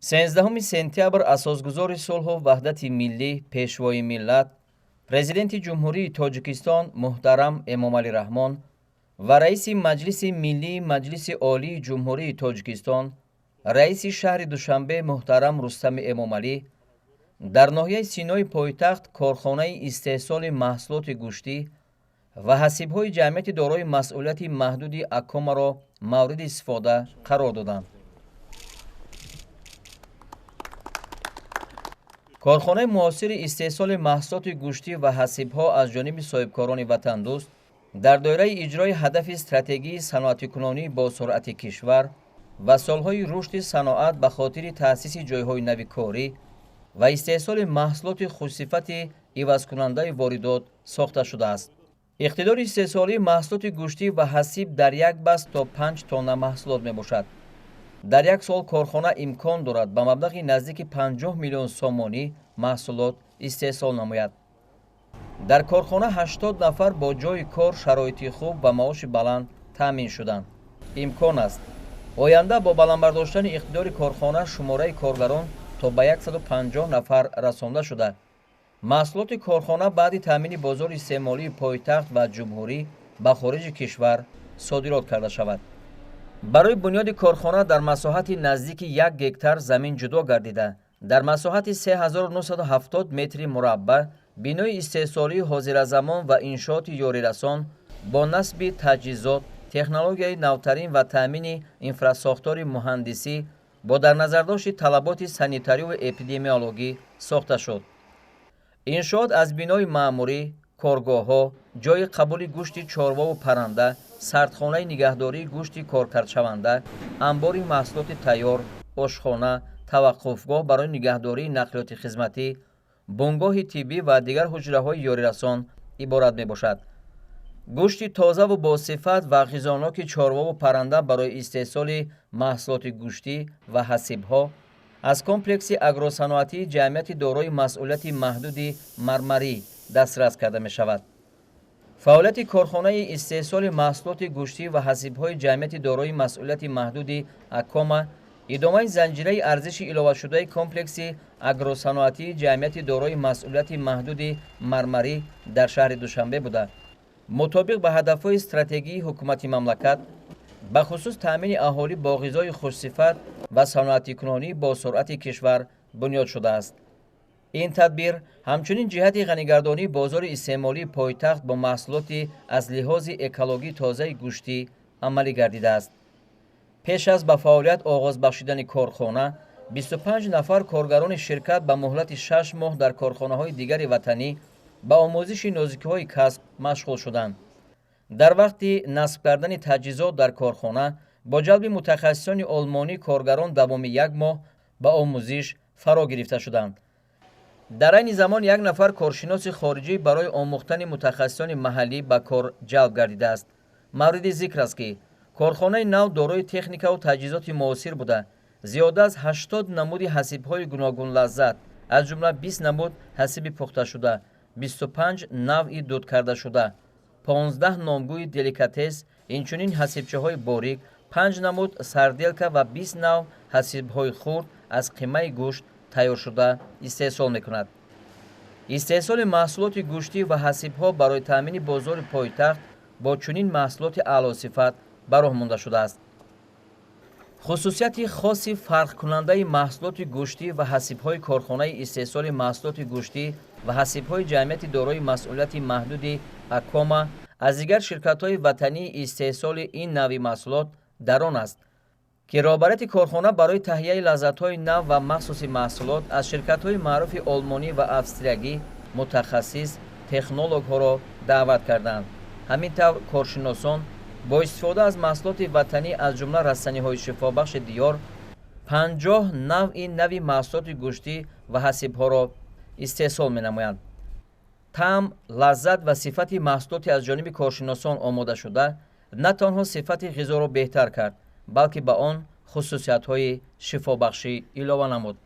13 сентябр асосгузори сулҳу ваҳдати миллӣ, пешвои миллат, президенти ҷумҳурии Тоҷикистон муҳтарам Эмомалӣ Раҳмон ва раиси Маҷлиси Миллии Маҷлиси Олии Ҷумҳурии Тоҷикистон, раиси шаҳри Душанбе муҳтарам Рустами Эмомалӣ дар ноҳияи Синои пойтахт корхонаи истеҳсоли маҳсулоти гӯштӣ ва ҳасибҳои ҷамъияти дорои масъулияти маҳдуди Акомаро мавриди истифода қарор доданд. корхонаи муосири истеҳсоли маҳсулоти гӯштӣ ва ҳасибҳо аз ҷониби соҳибкорони ватандӯст дар доираи иҷрои ҳадафи стратегии саноатикунонии босуръати кишвар ва солҳои рушди саноат ба хотири таъсиси ҷойҳои нави корӣ ва истеҳсоли маҳсулоти хушсифати ивазкунандаи воридот сохта шудааст. иқтидори истеҳсолии маҳсулоти гӯштӣ ва ҳасиб дар як баст то 5 тонна маҳсулот мебошад. дар як сол корхона имкон дорад ба маблағи наздики 50 миллион сомонӣ маҳсулот истеҳсол намояд. дар корхона 80 нафар бо ҷойи кор, шароити хуб ва маоши баланд таъмин шуданд. имкон аст оянда бо баландбардоштани иқтидори корхона шумораи коргарон то ба 150 нафар расонда шуда, маҳсулоти корхона баъди таъмини бозори истеъмолии пойтахт ва ҷумҳурӣ ба хориҷи кишвар содирот карда шавад. барои бунёди корхона дар масоҳати наздики 1 гектар замин ҷудо гардида, дар масоҳати 3970 метри мураббаъ бинои истеҳсолии ҳозиразамон ва иншооти ёрирасон бо насби таҷҳизот, технологияи навтарин ва таъмини инфрасохтори муҳандисӣ бо дар назардошти талаботи санитариву эпидемиологӣ сохта шуд. иншоот аз бинои маъмурӣ, коргоҳҳо, ҷойи қабули гӯшти чорвову парранда, сардхонаи нигаҳдории гӯшти коркардшаванда, анбори маҳсулоти тайёр, ошхона, таваққуфгоҳ барои нигаҳдории нақлиёти хизматӣ, бунгоҳи тиббӣ ва дигар ҳуҷраҳои ёрирасон иборат мебошад. гӯшти тозаву босифат ва ғизоноки чорвову парранда барои истеҳсоли маҳсулоти гӯштӣ ва ҳасибҳо аз комплекси агросаноатии ҷамъияти дорои масъулияти маҳдуди Мармарӣ дастрас карда мешавад. фаъолияти корхонаи истеҳсоли маҳсулоти гӯштӣ ва ҳасибҳои ҷамъияти дорои масъулияти маҳдуди Акома идомаи занҷираи арзиши иловашудаи комплекси агросаноатии ҷамъияти дорои масъулияти маҳдуди Мармарӣ дар шаҳри Душанбе буда, мутобиқ ба ҳадафҳои стратегии ҳукумати мамлакат ба хусус таъмини аҳолӣ бо ғизои хушсифат ва саноатикунонии босуръати кишвар бунёд шудааст. ин тадбир ҳамчунин ҷиҳати ғанигардонии бозори истеъмолии пойтахт бо маҳсулоти аз лиҳози экологии тозаи гӯштӣ амалӣ гардидааст. пеш аз ба фаъолият оғоз бахшидани корхона, 25 нафар коргарони ширкат ба муҳлати 6 моҳ дар корхонаҳои дигари ватанӣ ба омӯзиши нозикиҳои касб машғул шуданд. дар вақти насб кардани таҷҳизот дар корхона бо ҷалби мутахассисони олмонӣ коргарон давоми 1 моҳ ба омӯзиш фаро гирифта шуданд. дар айни замон 1 нафар коршиноси хориҷӣ барои омӯхтани мутахассисони маҳаллӣ ба кор ҷалб гардидааст. мавриди зикр аст, ки корхонаи нав дорои техникаву таҷҳизоти муосир буда, зиёда аз 80 намуди ҳасибҳои гуногун лаззат, аз ҷумла 20 намуд ҳасиби пухташуда, 25 навъи дудкардашуда, 15 номгӯи деликатес, инчунин ҳасибчаҳои борик, 5 намуд сарделка ва 20 навъ ҳасибҳои хурд аз қимаи гӯшт тайёршуда истеҳсол мекунад. истеҳсоли маҳсулоти гӯштӣ ва ҳасибҳо барои таъмини бозори пойтахт бо чунин маҳсулоти аълосифат ба роҳ монда шудааст. хусусияти хоси фарқкунандаи маҳсулоти гӯштӣ ва ҳасибҳои корхонаи истеҳсоли маҳсулоти гӯштӣ ва ҳасибҳои ҷамъияти дорои масъулияти маҳдуди Акома аз дигар ширкатҳои ватании истеҳсоли ин навъи маҳсулот дар он аст, ки роҳбарияти корхона барои таҳияи лаззатҳои нав ва махсуси маҳсулот аз ширкатҳои маъруфи олмонӣ ва австриягӣ мутахассис технологҳоро даъват карданд. ҳамин тавр коршиносон бо истифода аз маҳсулоти ватанӣ аз ҷумла растаниҳои шифобахши диёр 50 навъи нави маҳсулоти гӯштӣ ва ҳасибҳоро истеҳсол менамоянд. таъм, лаззат ва сифати маҳсулоти аз ҷониби коршиносон омода шуда на танҳо сифати ғизоро беҳтар кард, балки ба он хусусиятҳои шифобахшӣ илова намуд.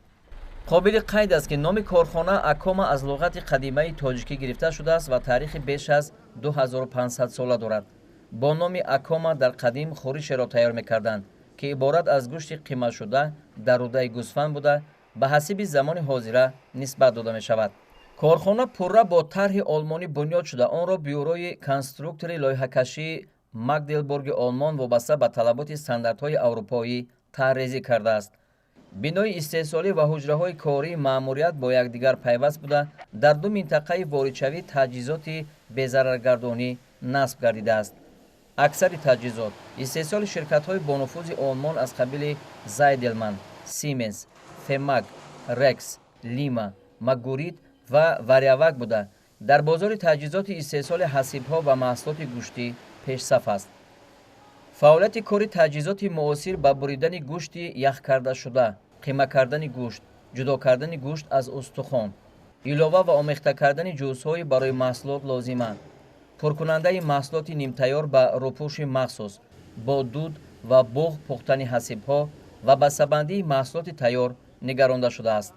қобили қайд аст, ки номи корхона Акома аз луғати қадимаи тоҷикӣ гирифта шудааст ва таърихи беш аз 2500 сола дорад. бо номи Акома дар қадим хӯришеро тайёр мекарданд, که عبارت از گوشت قیمه شده در روده گوسفند بوده به حسب زمان حاضره نسبت داده می شود. کارخانه پورا با طرح آلمانی بنیاد شده. آن را بیوروی کنسترکتوری لایحه‌کشی مگدلبورگ آلمان وابسته به طلبات استانداردهای اروپایی طرحریزی کرده است. بینای استحصالی و حجره‌های کاری مأموریت با یکدیگر پیوست بوده در دو منطقه واردشوی تجهیزات بی‌ضررگردانی نصب گردیده است. اکثر تجهیزات استحصال شرکت‌های بانفوذ آلمان از قبیل زایدلمن، سیمنز، فماگ، رکس، لیما، مگورید و وریاوک بوده. در بازار تجهیزات استحصال حسیب‌ها و محصولات گوشتی پیش‌صف است. فعالیت کاری تجهیزات معاصر به بریدن گوشت یخ کرده شده، قیمه کردن گوشت، جدا کردن گوشت از استخوان، علاوه و آمیخته کردن جزءهای برای محصولات لازمه، پرکننده محصولات نیمتیار به روپوش مخصوص، با دود و بغ پختن حسیب‌ها و بسته‌بندی محصولات تیار نگرانده شده است.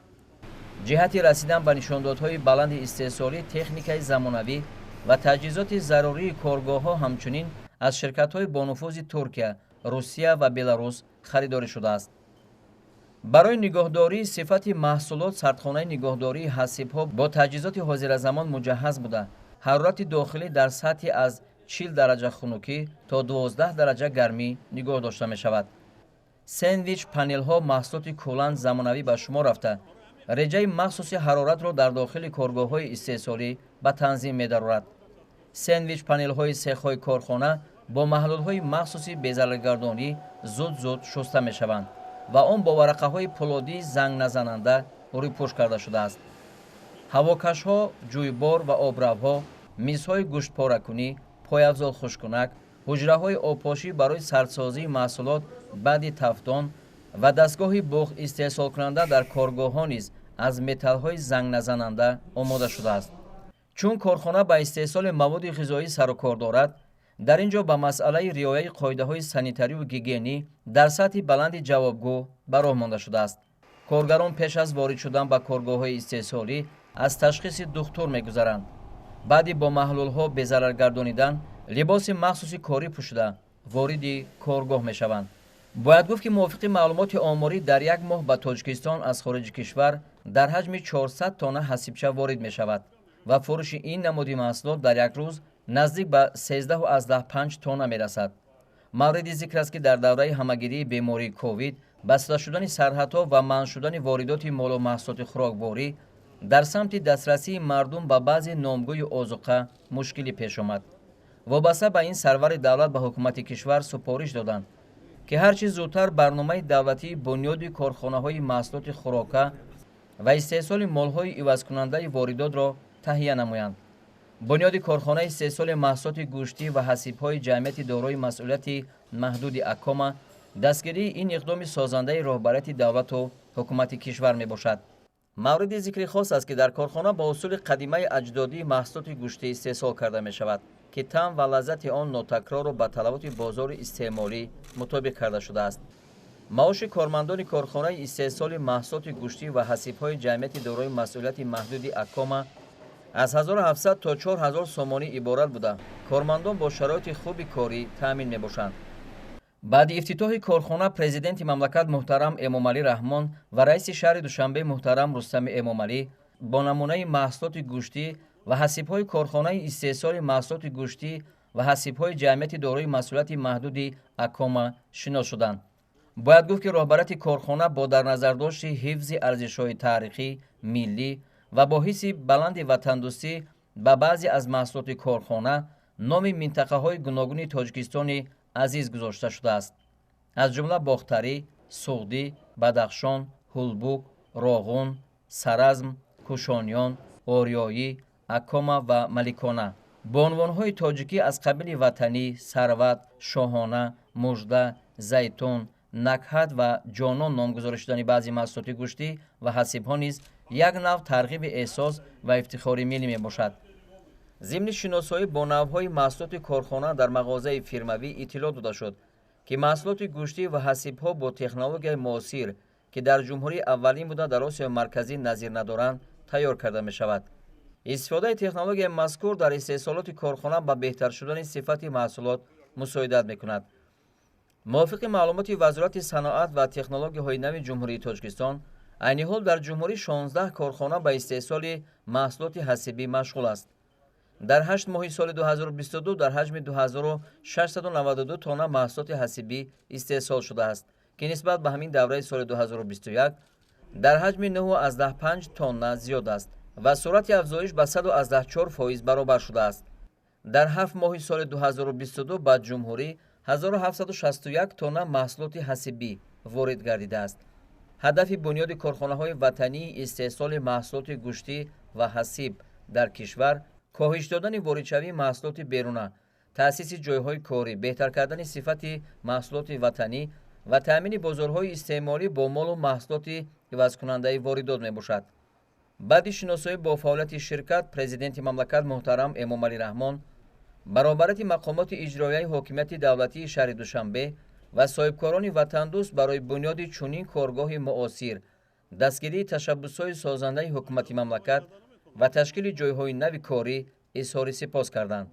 جهت رسیدن به نشاندادهای بلند استحصالی تکنیک زمانوی و تجهیزات ضروری کارگاه‌ها همچنین از شرکت‌های بانفوذ ترکیه، روسیه و بلاروس خریداری شده است. برای نگهداری صفت محصولات سردخانه نگهداری حسیب‌ها با تجهیزات حاضر زمان مجهز بوده. حرارت داخلی در سطح از 40 درجه خنکی تا 12 درجه گرمی نگاه داشته می شود. ساندویچ پنل‌ها محصولات کولانت زمانوی به شما رفته. رجای مخصوص حرارت را در داخل کارگاه‌های استحصالی به تنظیم می‌دارد. ساندویچ پنل‌های سیخ‌های کارخانه با محلول‌های مخصوصی بی‌ضررگردانی زود شسته می‌شوند و آن با ورقه‌های پولادی زنگ نزننده روی پوش کرده شده است. هواکش‌ها، جویبار و آبروها، میزهای گوشت پاره‌کنی، پایافزال خشک‌کنک، حجره‌های آبپاشی برای سردسازی محصولات بعد تفتان و دستگاه بخ استحصال کننده در کارگاه‌ها نیز از متال‌های زنگ نزننده آماده شده است. چون کارخانه به استحصال مواد غذایی سر و کار دارد، در اینجا به مسئله رعایت قاعده‌های سانیتاری و گیگینی در سطح بلند جوابگو به راه مانده شده است. کارگران پیش از وارد شدن به کارگاه‌های استحصالی از تشخیص دکتر می‌گذرند. بعدی با محلول‌ها بی‌ضرر گردانیدن، لباس مخصوص کاری پوشیده وارد کارگاه می‌شوند. باید گفت که موافق معلومات آماری در یک ماه به تاجیکستان از خارج کشور در حجم 400 تانه حسیبچه وارد می‌شود و فروش این نمودی محصولات در یک روز نزدیک به 13.5 تانه می‌رسد. مورد ذکر است که در دوره همه‌گیری بیماری کووید بسته شدن سرحدها و منع شدن واردات مال و محصولات خوراکباری در سمت دسترسی مردم به بعضی نامگوی آذوقه مشکلی پیش آمد. وابسته به این سرور دولت به حکومت کشور سپارش دادند که هرچی زودتر برنامه دولتی بنیاد کارخانه‌های محصولات خوراکه و استحصال مال‌های عوض کننده واردات را تهیه نمایند. بنیاد کارخانه استحصال محصولات گوشتی و حسیب‌های جمعیت دارای مسئولیت محدود اکوما دستگیری این اقدام سازنده رهبریت دولت و حکومت کشور میباشد. مورد ذکر خاص است که در کارخانه با اصول قدیمی اجدادی محصولات گوشتی استحصال کرده می شود که طعم و لذت آن ناتکرار و به طلبات بازار استعماری مطابق کرده شده است. معاش کارمندان کارخانه استحصال محصولات گوشتی و حسیب‌های جمعیت دارای مسئولیت محدود اکوما از 1700 تا 4000 سومانی عبارت بوده. کارمندان با شرایط خوب کاری تامین میباشند. بعد افتتاح کارخانه پرزیدنت مملکت محترم امامعلی رحمان و رئیس شهر دوشنبه محترم رستم امامعلی با نمونه محصولات گوشتی و حسیب‌های کارخانه استحصال محصولات گوشتی و حسیب‌های جمعیت دارای مسئولیت محدود اکوما شناس شدند. باید گفت که رهبریت کارخانه با در نظر داشت حفظ ارزش‌های تاریخی ملی و با حس بلند وطندوستی به بعضی از محصولات کارخانه نام منطقه‌های گوناگون تاجیکستان عزیز گذاشته شده است. از جمله باختری، سوغدی، بدخشان، هولبوک، راغون، سرزم، کوشانیان، آریایی، اکوما و ملیکانه با عنوان‌های تاجیکی از قبیل وطنی، ثروت، شاهانه، مژده، زیتون، نکهت و جانان نامگذاری شدن بعضی محصولات گوشتی و حسیب‌ها نیز یک نوع ترغیب احساس و افتخار ملی میباشد. ضمن شناسایی با نوع‌های محصولات کارخانه در مغازه فیرموی اطلاع داده شد که محصولات گوشتی و حسیب‌ها با تکنولوژی معاصر که در جمهوری اولین بوده در آسیا مرکزی نظیر ندارند تیار کرده می‌شود. استفاده تکنولوژی مذکور در استحصالات کارخانه به بهتر شدن صفت محصولات مساعدت می‌کند. موافق معلومات وزارت صنعت و تکنولوژی‌های نو جمهوری تاجیکستان، عین حال در جمهوری 16 کارخانه به استحصال محصولات حاسبی مشغول است. در 8 ماه سال 2022 در حجم 2692 تن محصولات حاسبی استحصال شده است که نسبت به همین دوره سال 2021 در حجم 9.5 تن زیاد است و سرعت افزایش به 114% برابر شده است. در 7 ماه سال 2022 به جمهوری 1761 تن محصولات حاسبی وارد گردیده است. هدف بنیاد کارخانه‌های وطنی استحصال محصولات گوشتی و حاسب در کشور کاهش دادن واردشوی محصولات بیرونه، تأسیس جایهای کاری، بهتر کردن صفت محصولات وطنی و تأمین بازارهای استعماری با مال و محصولات عوض کننده واردات میباشد. بعد شناسایی با فعالیت شرکت، پرزیدنت مملکت محترم امامعلی رحمان برابرت مقامات اجرایی حاکمیت دولتی شهر دوشنبه و صاحبکاران وطن دوست برای بنیاد چنین کارگاه معاصر، دستگیری تشبس‌های سازنده حکومت مملکت و تشکیل جایهای نو کاری اظهار سپاس کردند.